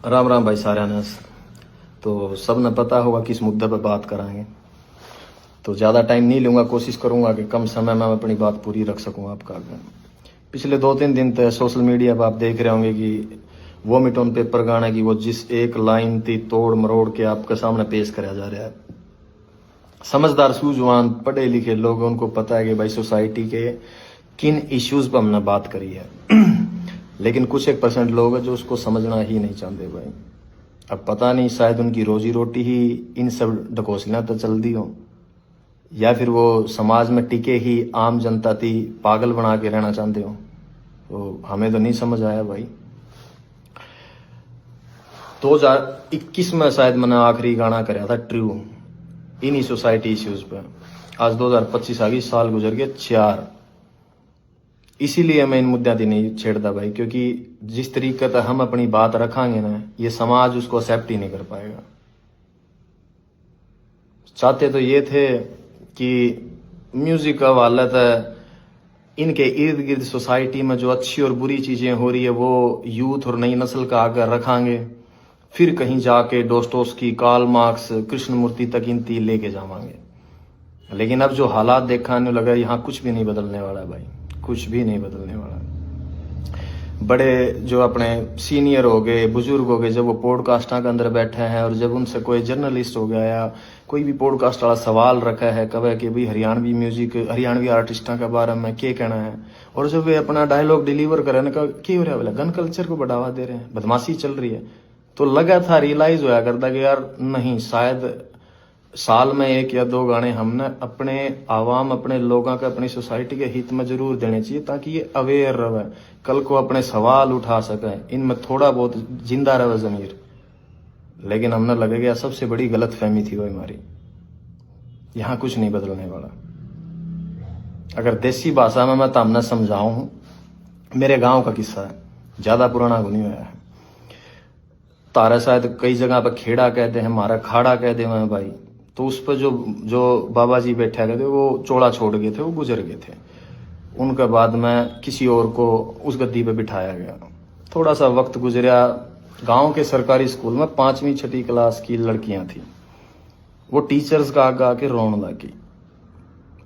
राम राम भाई सारे ने। तो सब ने पता होगा किस मुद्दे पर बात कराएंगे। तो ज़्यादा टाइम नहीं लूँगा, कोशिश करूँगा कि कम समय में मैं अपनी बात पूरी रख सकूँ आपका आगे। पिछले 2-3 दिन तक सोशल मीडिया पर आप देख रहे होंगे कि वो मिट ऑन पेपर गाने की वो जिस एक लाइन थी तोड़ मरोड़ के आपके सामने पेश कराया जा रहा है। समझदार सूझवान पढ़े लिखे लोग, उनको पता है कि भाई सोसाइटी के किन इश्यूज़ पर हमने बात करी है। लेकिन कुछ 1% लोग हैं जो उसको समझना ही नहीं चाहते भाई। अब पता नहीं, शायद उनकी रोजी रोटी ही इन सब ढकोसलियाँ तो चल दी हो, या फिर वो समाज में टिके ही आम जनता थी पागल बना के रहना चाहते हो। तो हमें तो नहीं समझ आया भाई। 2021 में शायद मैंने आखिरी गाना कराया था ट्रू इन्हीं सोसाइटी इश्यूज पे। आज 2025 आ गई, साल गुजर गए 4। इसीलिए मैं इन मुद्दों की नहीं छेड़ता भाई, क्योंकि जिस तरीके से हम अपनी बात रखांगे ना, ये समाज उसको एक्सेप्ट ही नहीं कर पाएगा। चाहते तो ये थे कि म्यूजिक का वाला था इनके इर्द गिर्द सोसाइटी में जो अच्छी और बुरी चीजें हो रही है वो यूथ और नई नस्ल का आगे रखांगे, फिर कहीं जाके डोस्टोव्स्की, कार्ल मार्क्स, कृष्णमूर्ति तक इनती लेके जावांगे। लेकिन अब जो हालात देखाने लगा, यहाँ कुछ भी नहीं बदलने वाला भाई, कुछ भी नहीं बदलने वाला। बड़े जो अपने सीनियर हो गए, बुजुर्ग हो गए, जब वो पॉडकास्टा के अंदर बैठे हैं और जब उनसे कोई जर्नलिस्ट हो गया या कोई भी पॉडकास्ट वाला सवाल रखा है कहे कि भाई हरियाणवी म्यूजिक, हरियाणवी आर्टिस्टा के बारे में क्या कहना है, और जब वे अपना डायलॉग डिलीवर करे ना, क्या हो रहा है बोला, गन कल्चर को बढ़ावा दे रहे हैं, बदमाशी चल रही है। तो लगा था, रियलाइज होया करता कि यार नहीं, शायद साल में 1 या 2 गाने हमने अपने आवाम, अपने लोगों के, अपनी सोसाइटी के हित में जरूर देने चाहिए, ताकि ये अवेयर रहे, कल को अपने सवाल उठा सके, इनमें थोड़ा बहुत जिंदा रहे जमीर। लेकिन हमने लगे गया सबसे बड़ी गलत फहमी थी वो हमारी। यहाँ कुछ नहीं बदलने वाला। अगर देसी भाषा में मैं तो हमने समझाऊं, मेरे गांव का किस्सा है, ज्यादा पुराना नहीं हुआ है। तारा शायद कई जगह पर खेड़ा कहते हैं, हमारा खाड़ा कहते हैं भाई। तो उस पर जो बाबा जी बैठे गए थे वो चोला छोड़ गए थे, वो गुजर गए थे। उनके बाद में किसी और को उस गद्दी पे बिठाया गया। थोड़ा सा वक्त गुजरा, गांव के सरकारी स्कूल में 5वीं-6वीं क्लास की लड़कियां थी, वो टीचर्स का आगे आके रोने लगी।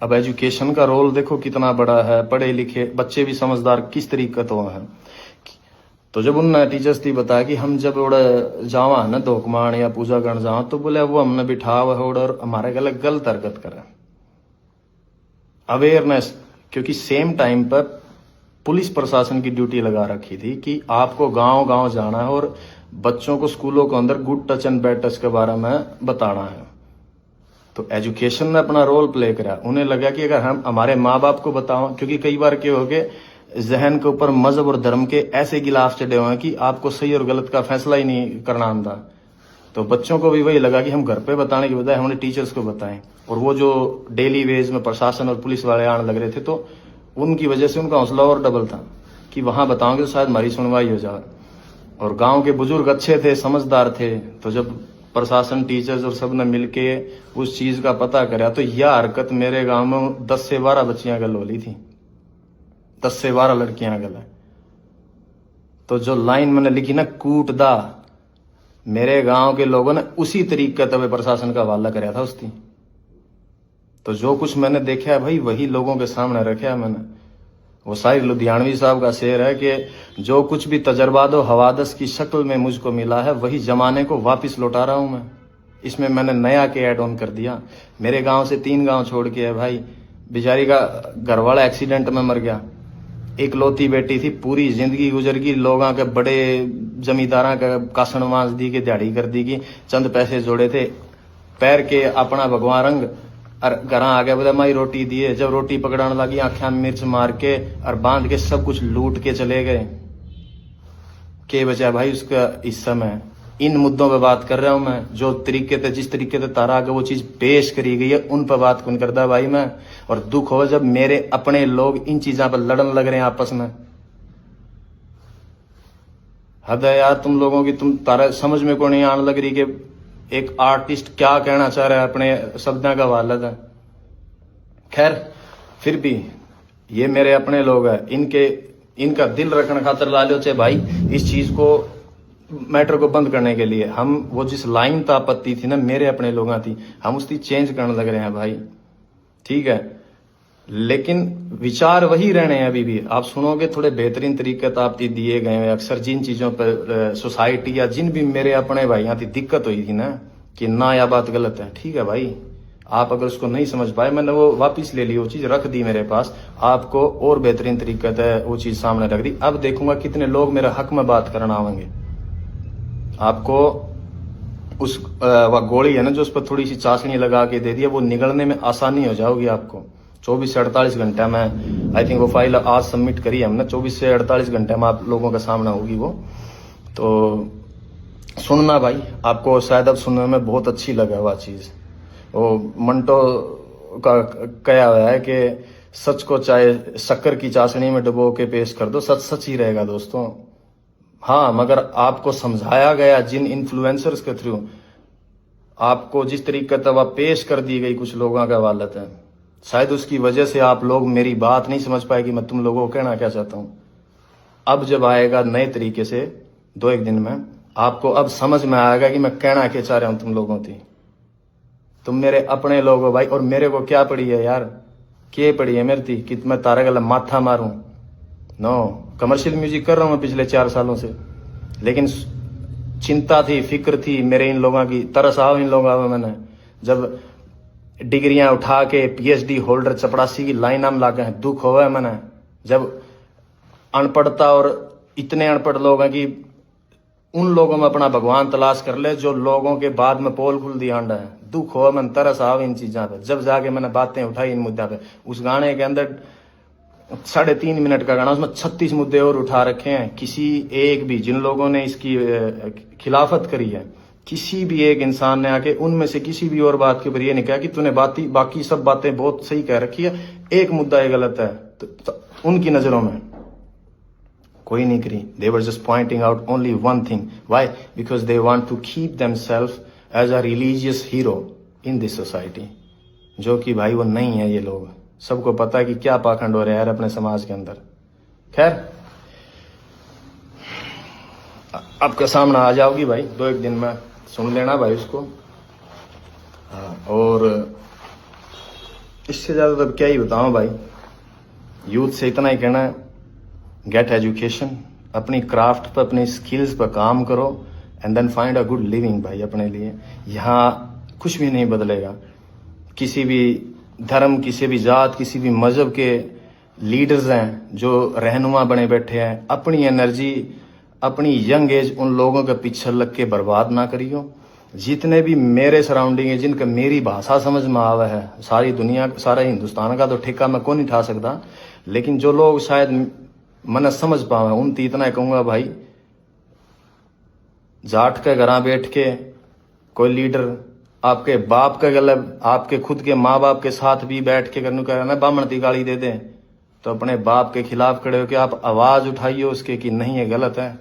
अब एजुकेशन का रोल देखो कितना बड़ा है, पढ़े लिखे बच्चे भी समझदार किस तरीके तो है। तो जब उन टीचर्स थी बताया कि हम जब जावा है ना धोकमान या पूजा करने जावा, तो बोले वो हमने बिठा हुआ और हमारे गले गलत हरकत करे। अवेयरनेस, क्योंकि सेम टाइम पर पुलिस प्रशासन की ड्यूटी लगा रखी थी कि आपको गांव गांव जाना है और बच्चों को स्कूलों के अंदर good touch and bad touch के बारे में बताना है। तो एजुकेशन ने अपना रोल प्ले करा। उन्हें लगा कि अगर हम हमारे माँ बाप को बताओ, क्योंकि कई बार क्या हो गए, जहन के ऊपर मजहब और धर्म के ऐसे गिलाफ चढ़े हुए हैं कि आपको सही और गलत का फैसला ही नहीं करना आता। तो बच्चों को भी वही लगा कि हम घर पे बताने के बजाय हमने टीचर्स को बताएं। और वो जो डेली वेज में प्रशासन और पुलिस वाले आने लग रहे थे, तो उनकी वजह से उनका हौसला और डबल था कि वहां बताओगे तो शायद हमारी सुनवाई हो जाए। और गांव के बुजुर्ग अच्छे थे, समझदार थे। तो जब प्रशासन, टीचर्स और सब ने मिलके उस चीज का पता करा, तो यह हरकत मेरे गांव में 10 से 12 बच्चियां गल होली थी, 10 से 12 लड़कियां गल है। तो जो लाइन मैंने लिखी ना, कूट दा, मेरे गांव के लोगों ने उसी तरीके तब प्रशासन का हवाला कराया था उसकी। तो जो कुछ मैंने देखा है भाई, वही लोगों के सामने रखा है मैंने। वो शायद लुधियानवी साहब का शेर है कि जो कुछ भी तजर्बात और हवादस की शक्ल में मुझको मिला है, वही जमाने को वापस लौटा रहा हूं मैं। इसमें मैंने नया के ऐड ऑन कर दिया। मेरे गांव से 3 गांव छोड़ के है भाई, बेचारी का घरवाला एक्सीडेंट में मर गया, इकलौती बेटी थी, पूरी जिंदगी गुजर गई, लोगों के बड़े जमींदारा का कासण मांस दी के, दिहाड़ी कर दी की, चंद पैसे जोड़े थे, पैर के अपना भगवान रंग और घर आ गया, बोला माई रोटी दिए। जब रोटी पकड़ाने लगी, आंखें में मिर्च मार के और बांध के सब कुछ लूट के चले गए। के बचा भाई उसका हिस्सा में। इन मुद्दों पे बात कर रहा हूं मैं, जो तरीके से, जिस तरीके से तारा आगे वो चीज पेश करी गई है, उन पर बात कौन करता भाई मैं। और दुख हो जब मेरे अपने लोग इन चीजों पर लड़न लग रहे हैं आपस में। हद है यार तुम लोगों की, तुम तारा समझ में को नहीं आने लग रही कि एक आर्टिस्ट क्या कहना चाह रहा है अपने शब्दों का वालद है। खैर, फिर भी ये मेरे अपने लोग हैं, इनका दिल रखने खातर ला लो चाहे भाई, इस चीज को मैटर को बंद करने के लिए हम वो जिस लाइन ता आपत्ति थी ना मेरे अपने लोगों थी, हम उसकी चेंज करने लग रहे हैं भाई, ठीक है। लेकिन विचार वही रहने हैं अभी भी। आप सुनोगे थोड़े बेहतरीन तरीके तो आप दिए गए हैं। अक्सर जिन चीजों पर सोसाइटी या जिन भी मेरे अपने भाइयों थी दिक्कत हुई थी ना कि ना यह बात गलत है, ठीक है भाई, आप अगर उसको नहीं समझ पाए, मैंने वो वापस ले ली, वो चीज रख दी मेरे पास, आपको और बेहतरीन तरीके से वो चीज सामने रख दी। अब देखूंगा कितने लोग मेरे हक में बात करना आवेंगे। आपको उस वह गोली है ना जो उस पर थोड़ी सी चाशनी लगा के दे दी है, वो निगलने में आसानी हो जाओगी आपको। 24 से 48 घंटे में, आई थिंक वो फाइल आज सबमिट करी है हमने, 24 से 48 घंटे में आप लोगों के सामने होगी वो। तो सुनना भाई, आपको शायद अब सुनने में बहुत अच्छी लगे वह चीज। वो मंटो का कहा हुआ है कि सच को चाहे शक्कर की चाशनी में डुबो के पेश कर दो, सच सच ही रहेगा दोस्तों। हाँ, मगर आपको समझाया गया जिन इन्फ्लुएंसर्स के थ्रू, आपको जिस तरीके से वह पेश कर दी गई कुछ लोगों का वालत है, शायद उसकी वजह से आप लोग मेरी बात नहीं समझ पाए कि मैं तुम लोगों को कहना क्या चाहता हूं। अब जब आएगा नए तरीके से 2-1 दिन में, आपको अब समझ में आएगा कि मैं कहना क्या चाह रहा हूं तुम लोगों की। तुम मेरे अपने लोग हो भाई, और मेरे को क्या पड़ी है यार, क्या पड़ी है मेरी थी कि मैं तारा गला माथा मारूं? नो, कमर्शियल म्यूजिक कर रहा हूं मैं पिछले 4 सालों से, लेकिन चिंता थी, फिक्र थी मेरे इन लोगों की, तरस आओ इन लोगों में। मैंने जब डिग्रियां उठा के पीएचडी होल्डर चपड़ासी की लाइन में लागे हैं, दुख हुआ है मैंने। जब अनपढ़ता और इतने अनपढ़ लोग हैं कि उन लोगों में अपना भगवान तलाश कर ले जो लोगों के बाद में पोल खुल दिया अंडा है, दुख हो, मन तरस आओ इन चीजों पे। जब जाके मैंने बातें उठाई इन मुद्दा पे, उस गाने के अंदर 3.5 मिनट का गाना, उसमें 36 मुद्दे और उठा रखे हैं। किसी एक भी, जिन लोगों ने इसकी खिलाफत करी है, किसी भी एक इंसान ने आके उनमें से किसी भी और बात के ऊपर ये नहीं कहा कि तूने बाकी सब बातें बहुत सही कह रखी है, एक मुद्दा ये गलत है। तो उनकी नजरों में कोई नहीं करी। They were just pointing out only one thing. Why? Because they want to keep themselves as a religious hero in this society. जो कि भाई वो नहीं है ये लोग। सबको पता है कि क्या पाखंड हो रहा है यार अपने समाज के अंदर। खैर, आपके सामने आ जाओगी भाई 2-1 दिन में, सुन लेना भाई उसको। और इससे ज्यादा तो क्या ही बताऊं भाई, यूथ से इतना ही कहना है, गेट एजुकेशन, अपनी क्राफ्ट पर, अपनी स्किल्स पर काम करो, and then find a good living भाई अपने लिए। यहाँ कुछ भी नहीं बदलेगा। किसी भी धर्म, किसी भी जात, किसी भी मजहब के लीडर्स हैं जो रहनुमा बने बैठे हैं, अपनी एनर्जी, अपनी यंग एज उन लोगों के पीछे लग के बर्बाद ना करियो। जितने भी मेरे सराउंडिंग है, जिनका मेरी भाषा समझ में आवा है, सारी दुनिया, सारा हिंदुस्तान का तो ठेका मैं कौन नहीं उठा सकता, लेकिन जो लोग शायद मन समझ पावे उन इतना कहूंगा भाई, जाट के घर बैठ के कोई लीडर आपके बाप के गले, आपके खुद के माँ बाप के साथ भी बैठ के करने का बामण की गाली दे दे, तो अपने बाप के खिलाफ खड़े होकर आप आवाज उठाइए उसके कि नहीं ये गलत है।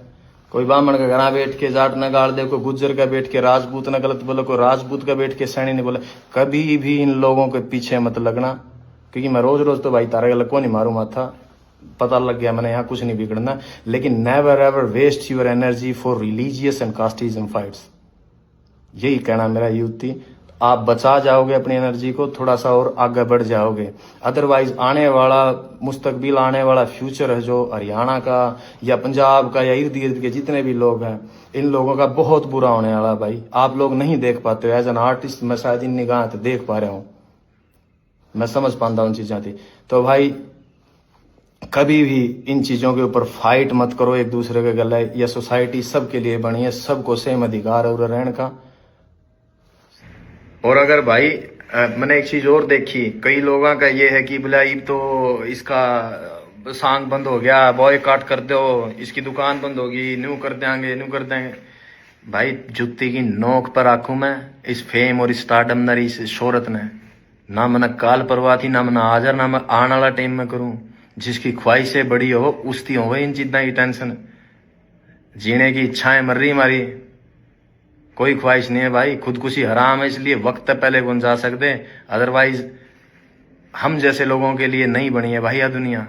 कोई ब्राह्मण का घर बैठ के जाट न गाड़ दे, कोई गुज्जर का बैठ के राजपूत न गलत बोले, कोई राजपूत का बैठ के सैनी ने बोले। कभी भी इन लोगों के पीछे मत लगना, क्योंकि मैं रोज रोज तो भाई तारे गलत को नहीं मारू माथा, पता लग गया मैंने यहाँ कुछ नहीं बिगड़ना। लेकिन never ever waste your energy for religious and casteism fights. यही कहना मेरा यूथ थी। आप बचा जाओगे अपनी एनर्जी को, थोड़ा सा और आगे बढ़ जाओगे। अदरवाइज आने वाला मुस्तकबिल, आने वाला फ्यूचर है जो हरियाणा का या पंजाब का या इर्द गिर्द के जितने भी लोग हैं, इन लोगों का बहुत बुरा होने वाला भाई। आप लोग नहीं देख पाते हो। एज एन आर्टिस्ट मैं शायद इन निगाह से देख पा रहा हूँ, मैं समझ पाता हूँ चीजें थी। तो भाई कभी भी इन चीजों के ऊपर फाइट मत करो एक दूसरे के गले। यह सोसाइटी सबके लिए बनी है, सबको सेम अधिकार है रहने का। और अगर भाई मैंने एक चीज और देखी, कई लोगों का ये है कि बोला ये तो इसका सांग बंद हो गया, बॉयकॉट कर दो, इसकी दुकान बंद होगी, न्यू कर देंगे, न्यू कर देंगे। भाई जुत्ती की नोक पर आंखू मैं इस फेम और इस स्टारडम ने, इस शोहरत ने, ना मैंने काल परवाह थी, ना मैंने हाजर, ना मैं आने वाला टाइम में करूं। जिसकी ख्वाहिशें बड़ी हो उसकी हो इन चीजा की टेंशन, जीने की इच्छाएं मर रही हमारी, कोई ख्वाहिश नहीं है भाई। खुदकुशी हराम है, इसलिए वक्त पहले कौन जा सकते, अदरवाइज हम जैसे लोगों के लिए नहीं बनी है भाई यह दुनिया।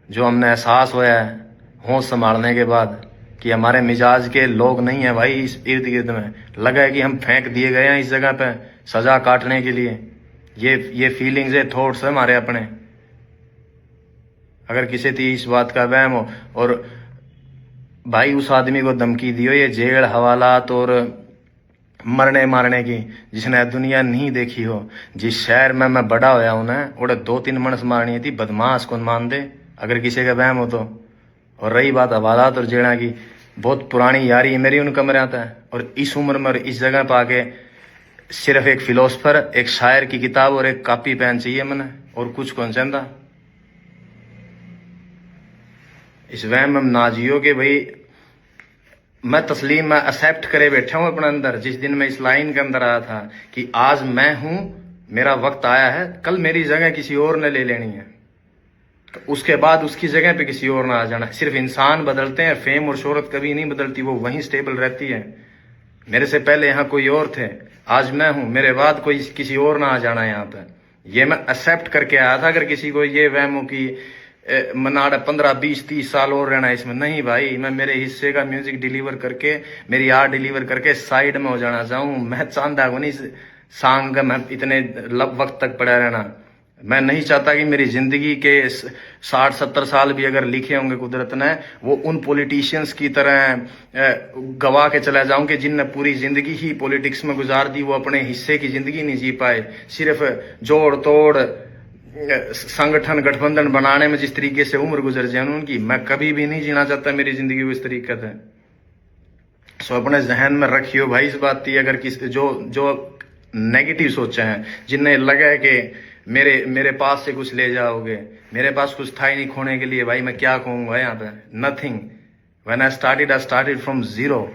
जो हमने एहसास होया है होश संभालने के बाद कि हमारे मिजाज के लोग नहीं है भाई इस इर्द गिर्द में। लगा है कि हम फेंक दिए गए हैं इस जगह पे सजा काटने के लिए। ये फीलिंग्स है, थॉट्स है हमारे अपने। अगर किसी थी इस बात का वहम हो, और भाई उस आदमी को धमकी दियो ये जेल हवालात और मरने मारने की, जिसने दुनिया नहीं देखी हो। जिस शहर में मैं बड़ा होया हूं ना, उड़े 2-3 मनस मारनी थी, बदमाश कौन मान दे अगर किसी का वहम हो तो। और रही बात हवालात और जेड़ा की, बहुत पुरानी यारी है मेरी उन कमरे आता है। और इस उम्र में और इस जगह पर आके सिर्फ एक फिलोसफर, एक शायर की किताब और एक कॉपी पेन चाहिए मैंने, और कुछ कौन चाहता। इस वहम में ना जियो कि भाई मैं तस्लीम, मैं एक्सेप्ट करे बैठा हूं अपने अंदर। जिस दिन मैं इस लाइन के अंदर आया था कि आज मैं हूं, मेरा वक्त आया है, कल मेरी जगह किसी और ने ले लेनी है, तो उसके बाद उसकी जगह पे किसी और ने आ जाना है। सिर्फ इंसान बदलते हैं, फेम और शोहरत कभी नहीं बदलती, वो वहीं स्टेबल रहती है। मेरे से पहले यहाँ कोई और थे, आज मैं हूं, मेरे बाद कोई किसी और ना आ जाना यहाँ पे। ये मैं एक्सेप्ट करके आया था। अगर किसी को ये वहम हो कि मनाड़ा 15-20-30 साल और रहना है इसमें, नहीं भाई, मैं मेरे हिस्से का म्यूजिक डिलीवर करके, मेरी आर्ट डिलीवर करके साइड में हो जाना चाहूँ। मैं चाहता हूँ नहीं सांग का मैं इतने वक्त तक पड़ा रहना। मैं नहीं चाहता कि मेरी जिंदगी के 60-70 साल भी अगर लिखे होंगे कुदरत ने, वो उन पॉलिटिशियंस की तरह गवा के चला जाऊं कि जिनने पूरी जिंदगी ही पॉलिटिक्स में गुजार दी, वो अपने हिस्से की जिंदगी नहीं जी पाए। सिर्फ जोड़ तोड़ संगठन गठबंधन बनाने में जिस तरीके से उम्र गुजर जाए उनकी, मैं कभी भी नहीं जीना चाहता मेरी जिंदगी को इस तरीके से। सो अपने जहन में रखियो भाई इस बात की। अगर किस जो नेगेटिव सोचे हैं, जिन्हें लगा है कि मेरे पास से कुछ ले जाओगे, मेरे पास कुछ था ही नहीं खोने के लिए, भाई मैं क्या कहूंगा यहाँ पे, nothing. When I started from zero.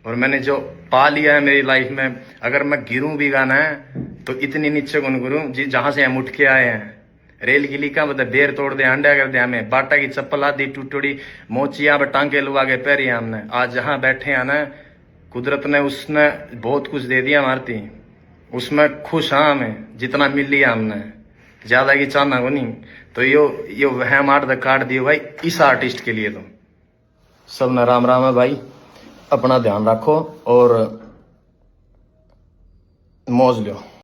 और मैंने जो पा लिया है मेरी लाइफ में, अगर मैं गिरूं भी गाना है तो इतनी नीचे कौन गिरूं जहां से हम उठ के आए हैं। रेल की लीका मतलब बेर तोड़ दे, अंडा कर दे हमें, बाटा की चप्पल आदि टूटोड़ी मोचिया पे टांके लुआ के पैरी हमने। आज जहां बैठे हैं ना, कुदरत ने उसने बहुत कुछ दे दिया मारती, उसमें खुश हाँ हमें जितना मिल लिया हमने, ज्यादा की चाहना को नहीं। तो यो वहम आर्ट द काट दियो भाई इस आर्टिस्ट के लिए। तो सब न राम राम है भाई, अपना ध्यान रखो और मौज लो।